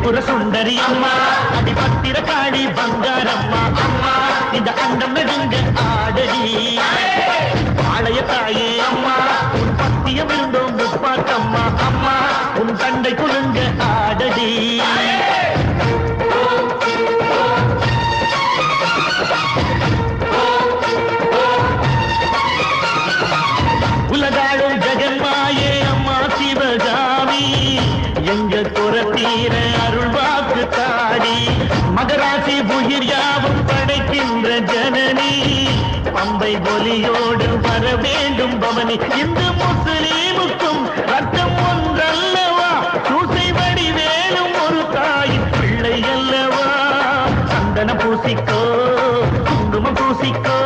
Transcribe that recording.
திரிபுர சுந்தரி அம்மா அடிபத்திர காளி பங்காரம்மா அம்மா இந்த அண்டம் நெடுங்க ஆடடி ஆலய தாயே அம்மா உன் பத்தியம் இருந்தோம் முப்பாட்டம்மா அம்மா உன் தண்டை குலுங்க ஆடடி உலகாளும் ஜெகன்மாயே அம்மா சிவகாமி எங்க குறத்தீர அருள் வாக்கு தாடி மகராசி புயிர் யாவும் படைக்கின்ற ஜனனி பம்பை ஒலியோடு வர வேண்டும் பவனி இந்த முஸ்லீமுக்கும் ரத்தம் ஒன்றல்லவா சூசை வடிவேலும் ஒரு தாயின் பிள்ளை அல்லவா சந்தன பூசிக்கோ குங்குமம் பூசிக்கோ